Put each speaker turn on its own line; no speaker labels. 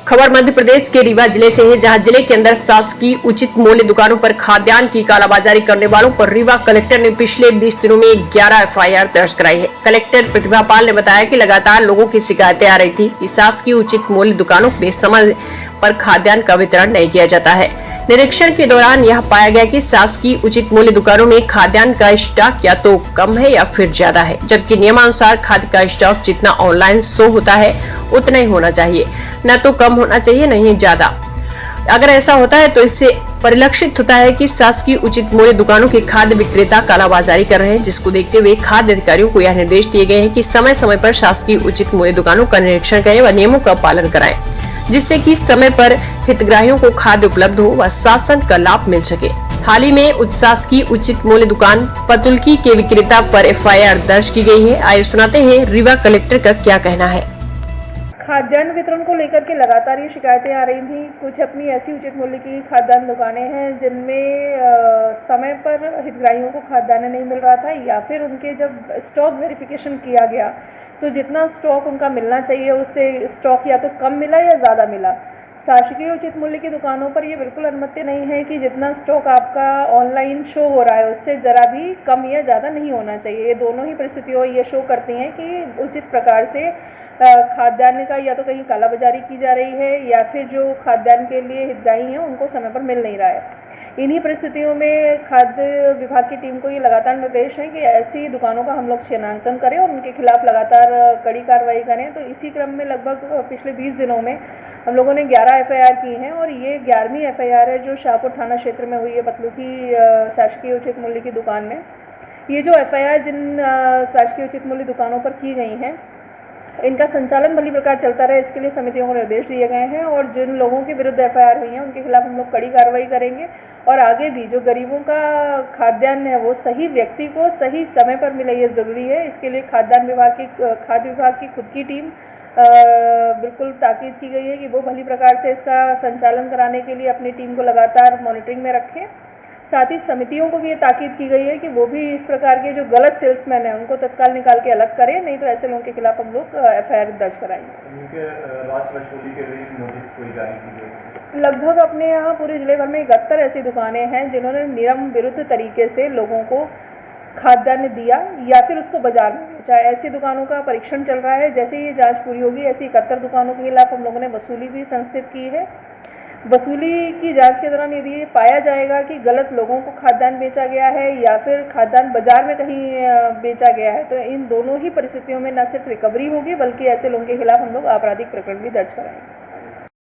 खबर मध्य प्रदेश के रीवा जिले से है, जहां जिले के अंदर शासकीय उचित मूल्य दुकानों पर खाद्यान्न की कालाबाजारी करने वालों पर रीवा कलेक्टर ने पिछले 20 दिनों में 11 एफआईआर दर्ज कराई है। कलेक्टर प्रतिभा पाल ने बताया कि लगातार लोगों की शिकायतें आ रही थी कि शासकीय उचित मूल्य दुकानों में समय पर खाद्यान्न का वितरण नहीं किया जाता है। निरीक्षण के दौरान यह पाया गया कि शासकीय उचित मूल्य दुकानों में खाद्यान्न का स्टॉक या तो कम है या फिर ज्यादा है, जबकि नियमानुसार खाद्य का स्टॉक जितना ऑनलाइन शो होता है उतना ही होना चाहिए, न तो कम होना चाहिए न ही ज्यादा। अगर ऐसा होता है तो इससे परिलक्षित होता है कि शासकीय उचित मूल्य दुकानों के खाद्य विक्रेता कालाबाजारी कर रहे हैं, जिसको देखते हुए खाद्य अधिकारियों को यह निर्देश दिए गए हैं कि समय समय पर शासकीय उचित मूल्य दुकानों का निरीक्षण करें व नियमों का पालन कराएं, जिससे कि समय पर हितग्राहियों को खाद्य उपलब्ध हो व शासन का लाभ मिल सके। हाल ही में शासकीय उचित मूल्य दुकान पतुल्की के विक्रेता पर एफआईआर दर्ज की गई है। आइए सुनाते हैं रीवा कलेक्टर का क्या कहना है।
खाद्यान्न वितरण को लेकर के लगातार ये शिकायतें आ रही थी। कुछ अपनी ऐसी उचित मूल्य की खाद्यान्न दुकानें हैं जिनमें समय पर हितग्राहियों को खाद्यान्न नहीं मिल रहा था, या फिर उनके जब स्टॉक वेरिफिकेशन किया गया तो जितना स्टॉक उनका मिलना चाहिए उससे स्टॉक या तो कम मिला या ज़्यादा मिला। शासकीय उचित मूल्य की दुकानों पर ये बिल्कुल अनुमति नहीं है कि जितना स्टॉक आपका ऑनलाइन शो हो रहा है उससे ज़रा भी कम या ज़्यादा नहीं होना चाहिए। ये दोनों ही परिस्थितियों ये शो करती हैं कि उचित प्रकार से खाद्यान्न का या तो कहीं कालाबाजारी की जा रही है या फिर जो खाद्यान्न के लिए हितग्राही हैं उनको समय पर मिल नहीं रहा है। इन्हीं परिस्थितियों में खाद्य विभाग की टीम को ये लगातार निर्देश है कि ऐसी दुकानों का हम लोग चिन्हांकन करें और उनके खिलाफ लगातार कड़ी कार्रवाई करें। तो इसी क्रम में लगभग पिछले 20 दिनों में हम लोगों ने 11 एफआईआर की हैं और ये 11वीं एफआईआर है जो शाहपुर थाना क्षेत्र में हुई है पतलुकी शासकीय उचित मूल्य की दुकान में। ये जो एफआईआर जिन शासकीय उचित मूल्य दुकानों पर की गई हैं इनका संचालन भली प्रकार चलता रहे, इसके लिए समितियों को निर्देश दिए गए हैं और जिन लोगों के विरुद्ध एफआईआर हुई है उनके खिलाफ हम लोग कड़ी कार्रवाई करेंगे और आगे भी जो गरीबों का खाद्यान्न है वो सही व्यक्ति को सही समय पर मिले, ये ज़रूरी है। इसके लिए खाद्य विभाग की खुद की टीम बिल्कुल ताकीद की गई है कि वो भली प्रकार से इसका संचालन कराने के लिए अपनी टीम को लगातार मॉनिटरिंग में रखें। साथ ही समितियों को भी ये ताकीद की गई है कि वो भी इस प्रकार के जो गलत सेल्समैन हैं उनको तत्काल निकाल के अलग करें, नहीं तो ऐसे लोगों के खिलाफ हम लोग एफआईआर दर्ज कराएंगे।
उनके राशि वसूली के लिए नोटिस कोई जारी की गई?
लगभग अपने यहाँ पूरे जिले भर में 71 ऐसी दुकानें हैं जिन्होंने नियम विरुद्ध तरीके से लोगों को खाद्यान्न दिया या फिर उसको बाजार में बेचा। ऐसी दुकानों का परीक्षण चल रहा है। जैसे ये जांच पूरी होगी ऐसी 71 दुकानों के खिलाफ हम लोगों ने वसूली भी संस्थित की है। वसूली की जांच के दौरान यदि ये पाया जाएगा कि गलत लोगों को खाद्यान्न बेचा गया है या फिर खाद्यान्न बाजार में कहीं बेचा गया है तो इन दोनों ही परिस्थितियों में न सिर्फ रिकवरी होगी बल्कि ऐसे लोगों के खिलाफ हम लोग आपराधिक प्रकरण भी दर्ज कराएंगे।